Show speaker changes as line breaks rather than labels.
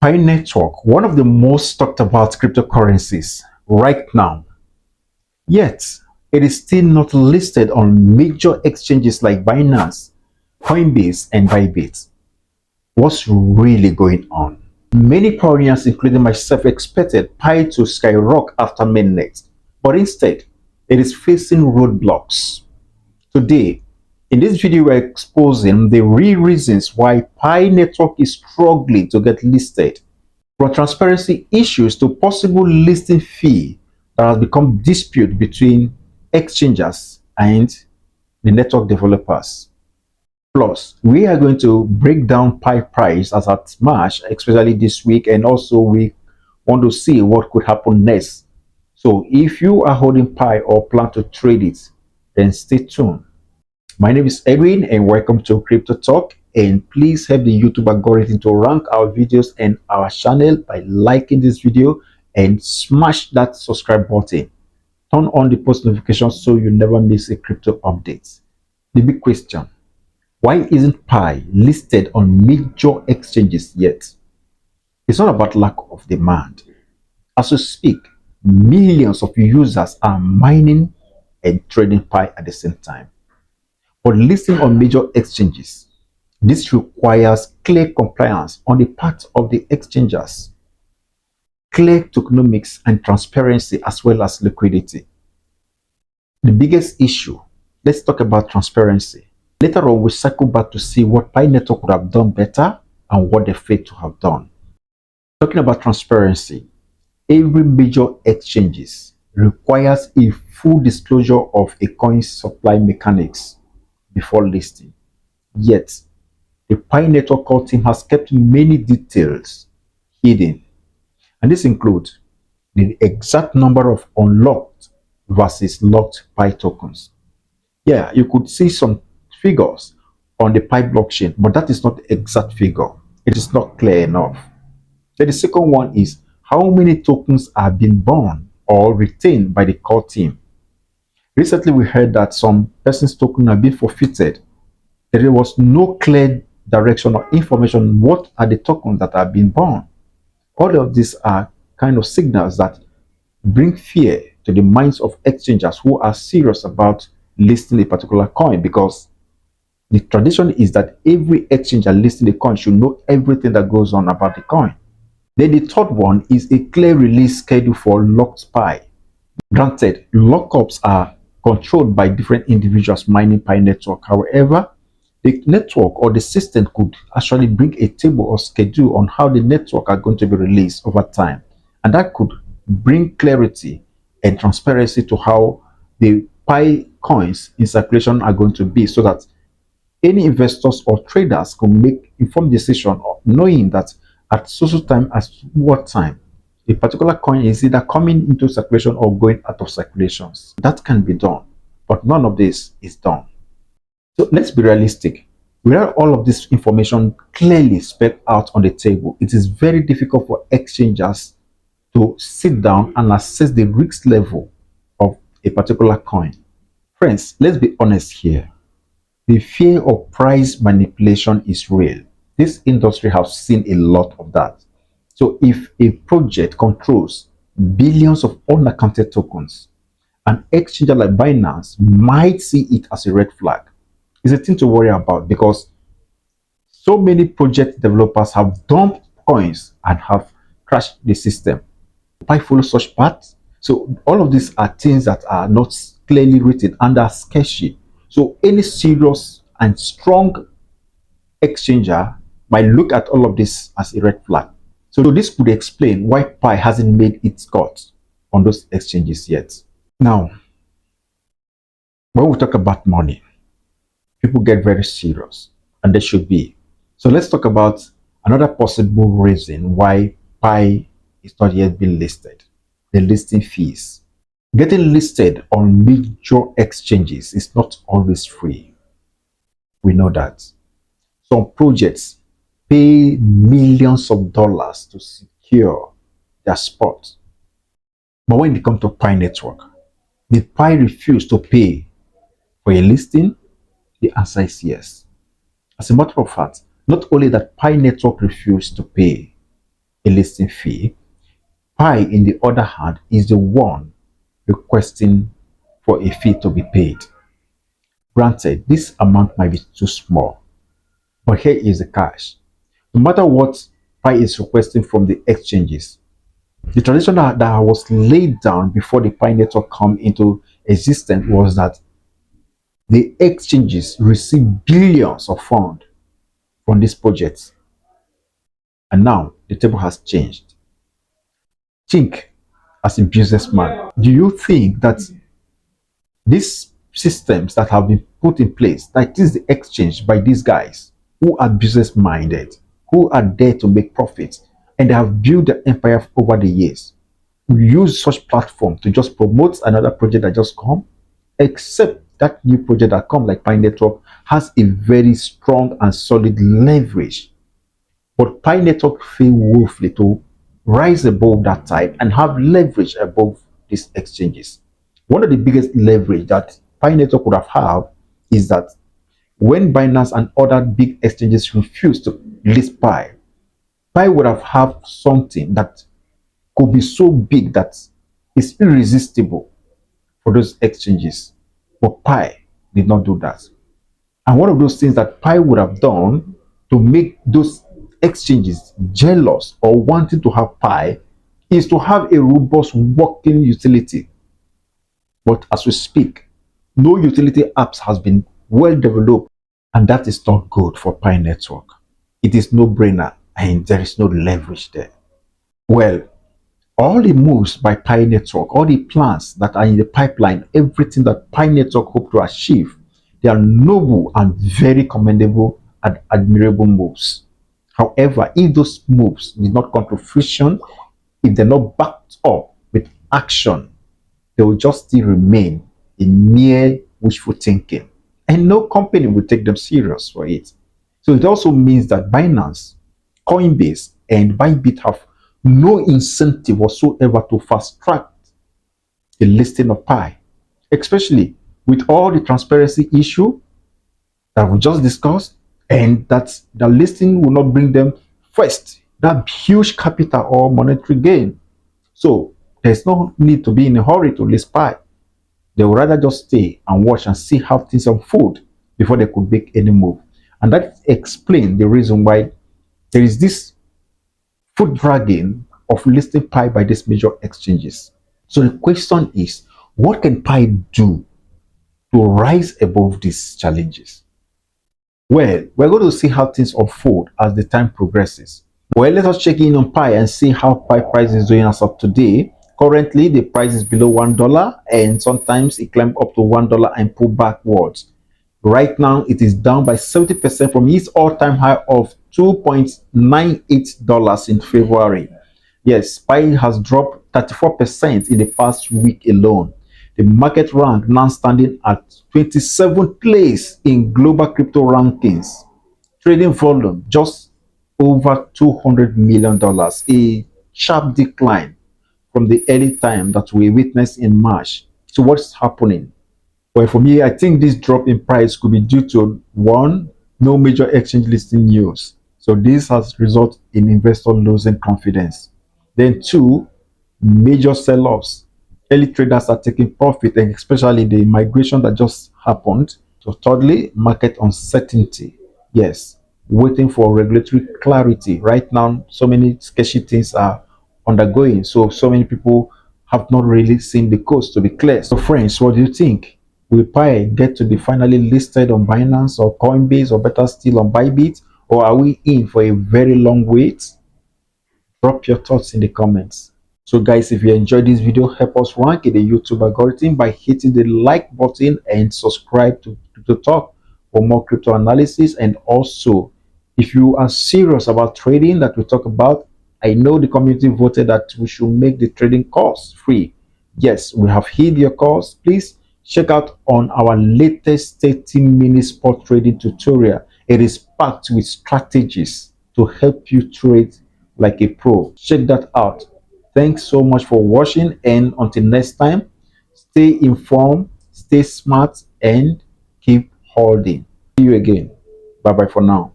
Pi network, one of the most talked about cryptocurrencies right now. Yet, it is still not listed on major exchanges like Binance, Coinbase, and Bybit. What's really going on? Many pioneers, including myself, expected Pi to skyrocket after Mainnet, but instead, it is facing roadblocks. Today, in this video, we're exposing the real reasons why Pi network is struggling to get listed, from transparency issues to possible listing fee that has become dispute between exchanges and the network developers. Plus, we are going to break down Pi price as at March, especially this week, and also we want to see what could happen next. So if you are holding Pi or plan to trade it, then stay tuned. My name is Edwin and welcome to Crypto Talk, and please help the YouTube algorithm to rank our videos and our channel by liking this video and smash that subscribe button. Turn on the post notifications so you never miss a crypto update. The big question: why isn't Pi listed on major exchanges yet? It's not about lack of demand. As we speak, millions of users are mining and trading Pi at the same time. But listing on major exchanges, this requires clear compliance on the part of the exchangers, clear tokenomics and transparency, as well as liquidity. The biggest issue, let's talk about transparency. Later on, we'll circle back to see what Pi Network would have done better and what they failed to have done. Talking about transparency, every major exchanges requires a full disclosure of a coin's supply mechanics before listing. Yet, the Pi Network core team has kept many details hidden, and this includes the exact number of unlocked versus locked Pi tokens. Yeah, you could see some figures on the Pi blockchain, but that is not the exact figure. It is not clear enough. Then the second one is how many tokens are being burned or retained by the core team. Recently, we heard that some person's token have been forfeited. There was no clear direction or information on what are the tokens that are being burned. All of these are kind of signals that bring fear to the minds of exchangers who are serious about listing a particular coin, because the tradition is that every exchanger listing a coin should know everything that goes on about the coin. Then the third one is a clear release schedule for locked Pi. Granted, lockups are controlled by different individuals mining Pi network. However, the network or the system could actually bring a table or schedule on how the network are going to be released over time. And that could bring clarity and transparency to how the Pi coins in circulation are going to be, so that any investors or traders can make informed decision of knowing that at social time, at what time a particular coin is either coming into circulation or going out of circulations. That can be done, but none of this is done. So let's be realistic. Without all of this information clearly spelled out on the table, it is very difficult for exchangers to sit down and assess the risk level of a particular coin. Friends, let's be honest here. The fear of price manipulation is real. This industry has seen a lot of that. So if a project controls billions of unaccounted tokens, an exchanger like Binance might see it as a red flag. It's a thing to worry about, because so many project developers have dumped coins and have crashed the system. Pi follow such paths. So all of these are things that are not clearly written and are sketchy. So any serious and strong exchanger might look at all of this as a red flag. So this could explain why Pi hasn't made its cut on those exchanges yet. Now, when we talk about money, people get very serious, and they should be. So let's talk about another possible reason why Pi is not yet being listed: the listing fees. Getting listed on major exchanges is not always free. We know that. Some projects pay millions of dollars to secure their spot. But when it comes to Pi network, the Pi refuse to pay for a listing. The answer is yes. As a matter of fact, not only that Pi network refused to pay, listing fee. Pi, in the other hand, is the one requesting for a fee to be paid. Granted, this amount might be too small, but here is the catch. No matter what Pi is requesting from the exchanges, the tradition that was laid down before the Pi network come into existence was that the exchanges receive billions of funds from these projects. And now the table has changed. Think as a businessman, do you think that these systems that have been put in place, that is the exchange by these guys who are business minded, who are there to make profits, and they have built their empire over the years, use such platform to just promote another project that just come, except that new project that come like Pi Network has a very strong and solid leverage. But Pi Network failed woefully to rise above that tide and have leverage above these exchanges. One of the biggest leverage that Pi Network would have is that when Binance and other big exchanges refuse to list Pi, Pi would have something that could be so big that it's irresistible for those exchanges. But Pi did not do that. And one of those things that Pi would have done to make those exchanges jealous or wanting to have Pi is to have a robust working utility. But as we speak, no utility apps has been well developed, and that is not good for Pi Network. It is no brainer and there is no leverage there. Well, all the moves by Pi Network, all the plans that are in the pipeline, everything that Pi Network hope to achieve, they are noble and very commendable and admirable moves. However, if those moves did not come to fruition, if they're not backed up with action, they will just still remain in mere wishful thinking. And no company will take them serious for it. So it also means that Binance, Coinbase, and Bybit have no incentive whatsoever to fast track the listing of Pi, especially with all the transparency issue that we just discussed, and that the listing will not bring them first that huge capital or monetary gain. So there's no need to be in a hurry to list Pi. They would rather just stay and watch and see how things unfold before they could make any move. And that explains the reason why there is this foot dragging of listing Pi by these major exchanges. So the question is, what can Pi do to rise above these challenges? Well, we're going to see how things unfold as the time progresses. Well, let us check in on Pi and see how Pi price is doing as of today. Currently, the price is below $1, and sometimes it climbs up to $1 and pull backwards. Right now, it is down by 70% from its all-time high of $2.98 in February. Yes, Pi has dropped 34% in the past week alone. The market rank now standing at 27th place in global crypto rankings. Trading volume just over $200 million, a sharp decline from the early time that we witnessed in March. So what's happening? Well, for me, I think this drop in price could be due to one, no major exchange listing news. So this has resulted in investors losing confidence. Then two, major sell-offs. Early traders are taking profit, and especially the migration that just happened. So thirdly, market uncertainty. Yes, waiting for regulatory clarity. Right now, so many sketchy things are undergoing. So many people have not really seen the coast to be clear. So friends, what do you think? Will Pi get to be finally listed on Binance or Coinbase, or better still on Bybit? Or are we in for a very long wait? Drop your thoughts in the comments. So guys, if you enjoyed this video, help us rank in the YouTube algorithm by hitting the like button and subscribe to Crypto Talk for more crypto analysis. And also, if you are serious about trading that we talk about, I know the community voted that we should make the trading course free. Yes, we have hit your course. Please check out on our latest 30-minute spot trading tutorial. It is packed with strategies to help you trade like a pro. Check that out. Thanks so much for watching, and until next time, stay informed, stay smart, and keep holding. See you again. Bye bye for now.